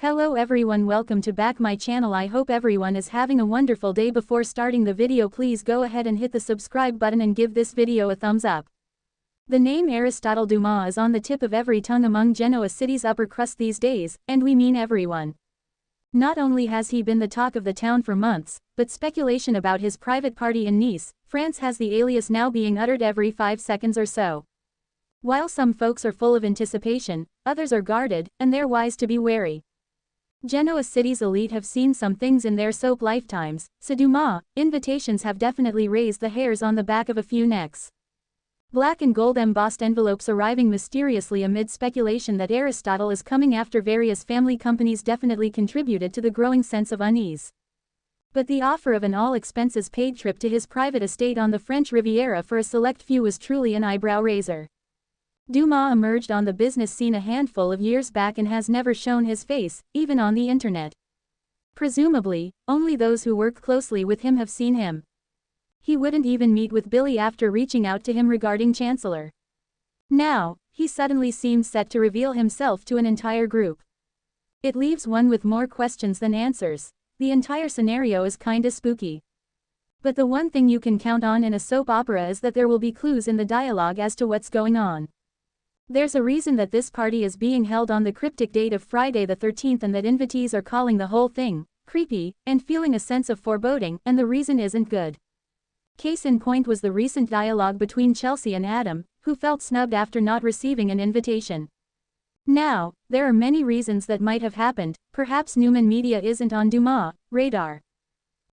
Hello everyone, welcome to back my channel. I hope everyone is having a wonderful day. Before starting the video, please go ahead and hit the subscribe button and give this video a thumbs up. The name Aristotle Dumas is on the tip of every tongue among Genoa City's upper crust these days, and we mean everyone. Not only has he been the talk of the town for months, but speculation about his private party in Nice, France has the alias now being uttered every 5 seconds or so. While some folks are full of anticipation, others are guarded, and they're wise to be wary. Genoa City's elite have seen some things in their soap lifetimes, so Dumas' invitations have definitely raised the hairs on the back of a few necks. Black and gold embossed envelopes arriving mysteriously amid speculation that Aristotle is coming after various family companies definitely contributed to the growing sense of unease. But the offer of an all-expenses-paid trip to his private estate on the French Riviera for a select few was truly an eyebrow-raiser. Dumas emerged on the business scene a handful of years back and has never shown his face, even on the internet. Presumably, only those who work closely with him have seen him. He wouldn't even meet with Billy after reaching out to him regarding Chancellor. Now, he suddenly seems set to reveal himself to an entire group. It leaves one with more questions than answers. The entire scenario is kinda spooky. But the one thing you can count on in a soap opera is that there will be clues in the dialogue as to what's going on. There's a reason that this party is being held on the cryptic date of Friday the 13th and that invitees are calling the whole thing creepy and feeling a sense of foreboding, and the reason isn't good. Case in point was the recent dialogue between Chelsea and Adam, who felt snubbed after not receiving an invitation. Now, there are many reasons that might have happened. Perhaps Newman Media isn't on Dumas' radar.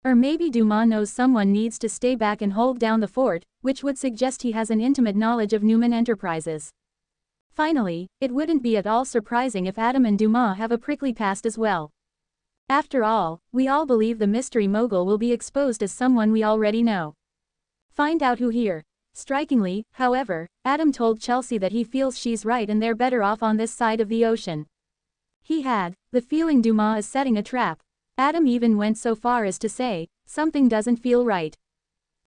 Or maybe Dumas knows someone needs to stay back and hold down the fort, which would suggest he has an intimate knowledge of Newman Enterprises. Finally, it wouldn't be at all surprising if Adam and Dumas have a prickly past as well. After all, we all believe the mystery mogul will be exposed as someone we already know. Find out who here. Strikingly, however, Adam told Chelsea that he feels she's right and they're better off on this side of the ocean. He had the feeling Dumas is setting a trap. Adam even went so far as to say, something doesn't feel right.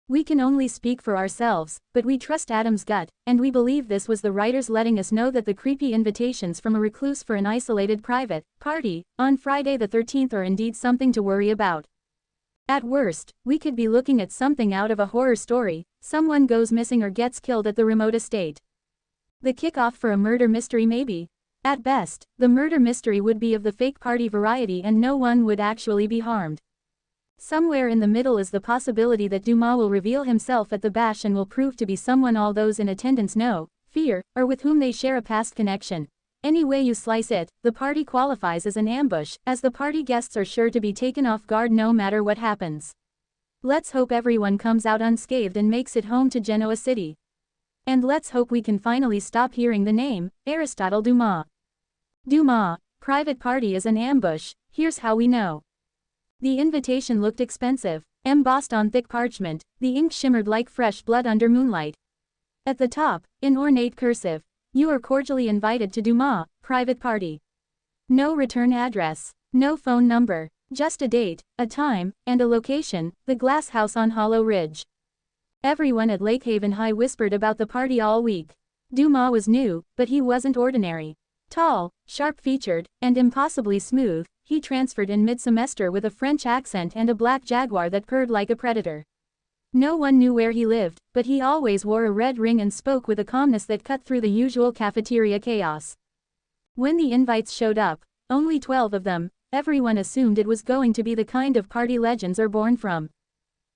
We can only speak for ourselves, but we trust Adam's gut, and we believe this was the writers letting us know that the creepy invitations from a recluse for an isolated private party on Friday the 13th are indeed something to worry about. At worst, we could be looking at something out of a horror story. Someone goes missing or gets killed at the remote estate. The kickoff for a murder mystery maybe. At best, the murder mystery would be of the fake party variety and no one would actually be harmed. Somewhere in the middle is the possibility that Dumas will reveal himself at the bash and will prove to be someone all those in attendance know, fear, or with whom they share a past connection. Any way you slice it, the party qualifies as an ambush, as the party guests are sure to be taken off guard no matter what happens. Let's hope everyone comes out unscathed and makes it home to Genoa City. And let's hope we can finally stop hearing the name, Aristotle Dumas. Dumas' private party is an ambush. Here's how we know. The invitation looked expensive, embossed on thick parchment, the ink shimmered like fresh blood under moonlight. At the top, in ornate cursive, you are cordially invited to Dumas' private party. No return address, no phone number, just a date, a time, and a location, the glass house on Hollow Ridge. Everyone at Lakehaven High whispered about the party all week. Dumas was new, but he wasn't ordinary. Tall, sharp-featured, and impossibly smooth, he transferred in mid-semester with a French accent and a black Jaguar that purred like a predator. No one knew where he lived, but he always wore a red ring and spoke with a calmness that cut through the usual cafeteria chaos. When the invites showed up, only 12 of them, everyone assumed it was going to be the kind of party legends are born from.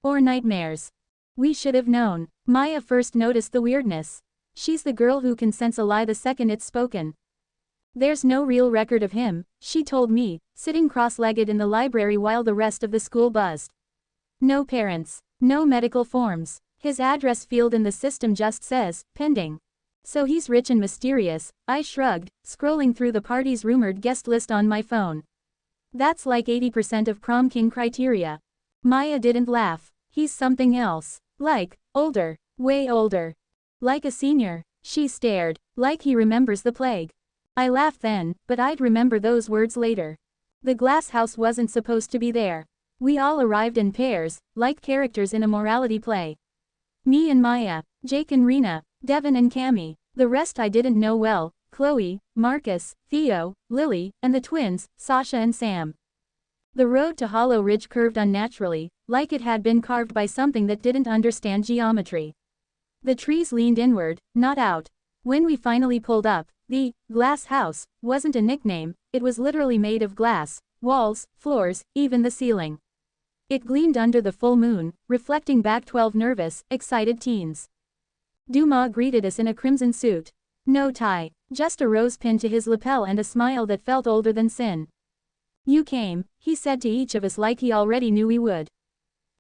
Or nightmares. We should have known. Maya first noticed the weirdness. She's the girl who can sense a lie the second it's spoken. There's no real record of him, she told me, sitting cross-legged in the library while the rest of the school buzzed. No parents, no medical forms. His address field in the system just says, pending. So he's rich and mysterious, I shrugged, scrolling through the party's rumored guest list on my phone. That's like 80% of prom king criteria. Maya didn't laugh. He's something else. Like, older, way older. Like a senior. She stared, like he remembers the plague. I laughed then, but I'd remember those words later. The glass house wasn't supposed to be there. We all arrived in pairs, like characters in a morality play. Me and Maya, Jake and Rena, Devin and Cammy. The rest I didn't know well, Chloe, Marcus, Theo, Lily, and the twins, Sasha and Sam. The road to Hollow Ridge curved unnaturally, like it had been carved by something that didn't understand geometry. The trees leaned inward, not out. When we finally pulled up, the glass house wasn't a nickname, it was literally made of glass, walls, floors, even the ceiling. It gleamed under the full moon, reflecting back 12 nervous, excited teens. Dumas greeted us in a crimson suit. No tie, just a rose pinned to his lapel and a smile that felt older than sin. "You came," he said to each of us like he already knew we would.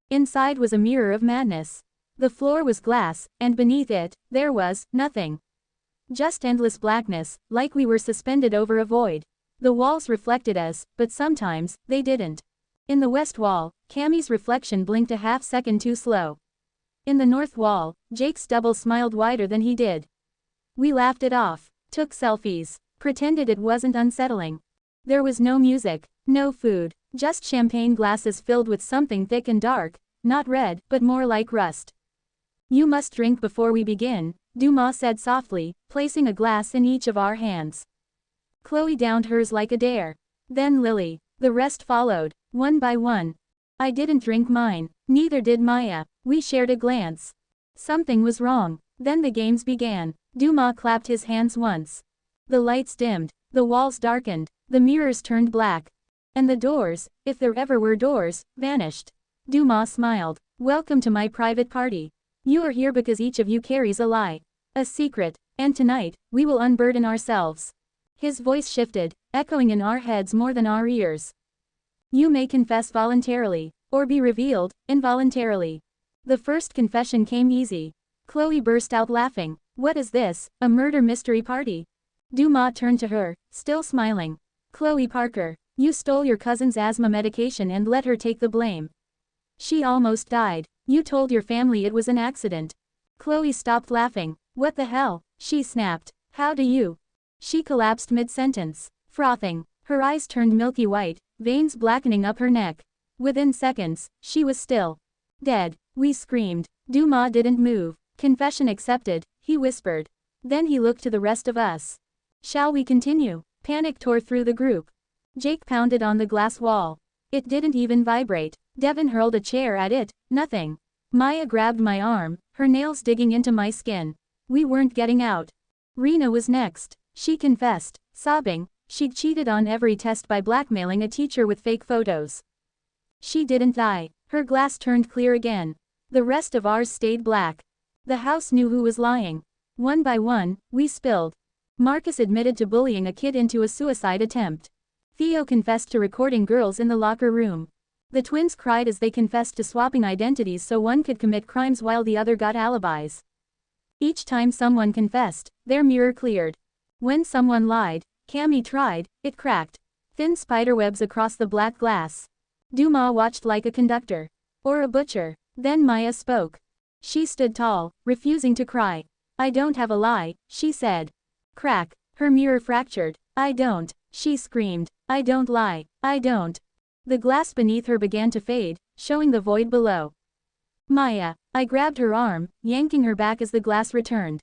Inside was a mirror of madness. The floor was glass, and beneath it, there was nothing. Just endless blackness, like we were suspended over a void. The walls reflected us, but sometimes, they didn't. In the west wall, Cammie's reflection blinked a half-second too slow. In the north wall, Jake's double smiled wider than he did. We laughed it off, took selfies, pretended it wasn't unsettling. There was no music, no food, just champagne glasses filled with something thick and dark, not red, but more like rust. "You must drink before we begin," Dumas said softly, placing a glass in each of our hands. Chloe downed hers like a dare. Then Lily. The rest followed, one by one. I didn't drink mine, neither did Maya. We shared a glance. Something was wrong. Then the games began. Dumas clapped his hands once. The lights dimmed, the walls darkened, the mirrors turned black. And the doors, if there ever were doors, vanished. Dumas smiled. "Welcome to my private party. You are here because each of you carries a lie. A secret, and tonight, we will unburden ourselves." His voice shifted, echoing in our heads more than our ears. "You may confess voluntarily, or be revealed, involuntarily." The first confession came easy. Chloe burst out laughing. "What is this, a murder mystery party?" Dumas turned to her, still smiling. "Chloe Parker, you stole your cousin's asthma medication and let her take the blame. She almost died. You told your family it was an accident." Chloe stopped laughing. "What the hell?" she snapped. "How do you?" She collapsed mid-sentence, frothing. Her eyes turned milky white, veins blackening up her neck. Within seconds, she was still. Dead. We screamed. Dumas didn't move. "Confession accepted," he whispered. Then he looked to the rest of us. "Shall we continue?" Panic tore through the group. Jake pounded on the glass wall. It didn't even vibrate. Devin hurled a chair at it, nothing. Maya grabbed my arm, her nails digging into my skin. We weren't getting out. Rena was next. She confessed, sobbing, she'd cheated on every test by blackmailing a teacher with fake photos. She didn't die. Her glass turned clear again. The rest of ours stayed black. The house knew who was lying. One by one, we spilled. Marcus admitted to bullying a kid into a suicide attempt. Theo confessed to recording girls in the locker room. The twins cried as they confessed to swapping identities so one could commit crimes while the other got alibis. Each time someone confessed, their mirror cleared. When someone lied, Cammie tried, it cracked. Thin spiderwebs across the black glass. Dumas watched like a conductor. Or a butcher. Then Maya spoke. She stood tall, refusing to cry. "I don't have a lie," she said. Crack. Her mirror fractured. "I don't," she screamed. "I don't lie. I don't." The glass beneath her began to fade, showing the void below. "Maya." I grabbed her arm, yanking her back as the glass returned.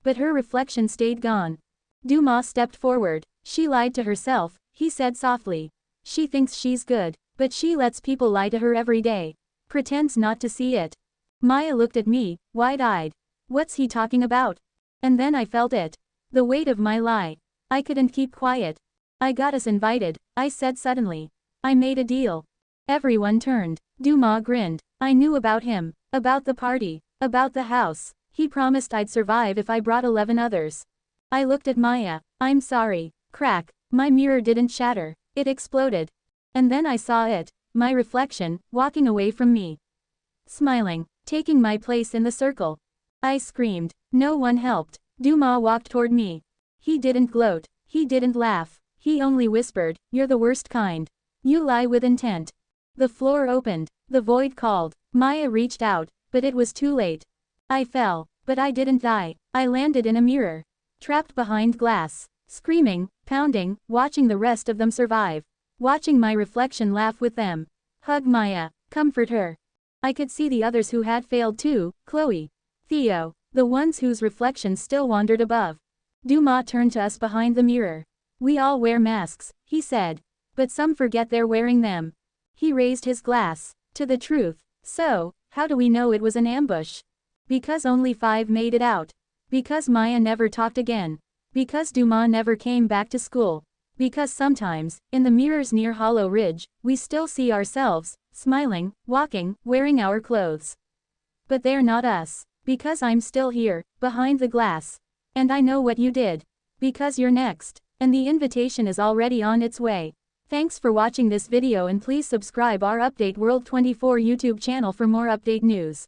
But her reflection stayed gone. Dumas stepped forward. "She lied to herself," he said softly. "She thinks she's good, but she lets people lie to her every day. Pretends not to see it." Maya looked at me, wide-eyed. "What's he talking about?" And then I felt it. The weight of my lie. I couldn't keep quiet. "I got us invited," I said suddenly. "I made a deal." Everyone turned. Dumas grinned. "I knew about him. About the party. About the house. He promised I'd survive if I brought 11 others." I looked at Maya. "I'm sorry." Crack. My mirror didn't shatter. It exploded. And then I saw it, my reflection, walking away from me. Smiling, taking my place in the circle. I screamed. No one helped. Dumas walked toward me. He didn't gloat. He didn't laugh. He only whispered, "You're the worst kind. You lie with intent." The floor opened. The void called. Maya reached out, but it was too late. I fell, but I didn't die. I landed in a mirror. Trapped behind glass. Screaming, pounding, watching the rest of them survive. Watching my reflection laugh with them. Hug Maya. Comfort her. I could see the others who had failed too, Chloe. Theo. The ones whose reflections still wandered above. Dumas turned to us behind the mirror. We all wear masks, he said. But some forget they're wearing them. He raised his glass to the truth. So, how do we know it was an ambush? Because only 5 made it out. Because Maya never talked again. Because Dumas never came back to school. Because sometimes, in the mirrors near Hollow Ridge, we still see ourselves, smiling, walking, wearing our clothes. But they're not us. Because I'm still here, behind the glass. And I know what you did. Because you're next. And the invitation is already on its way. Thanks for watching this video and please subscribe our Update World 24 YouTube channel for more update news.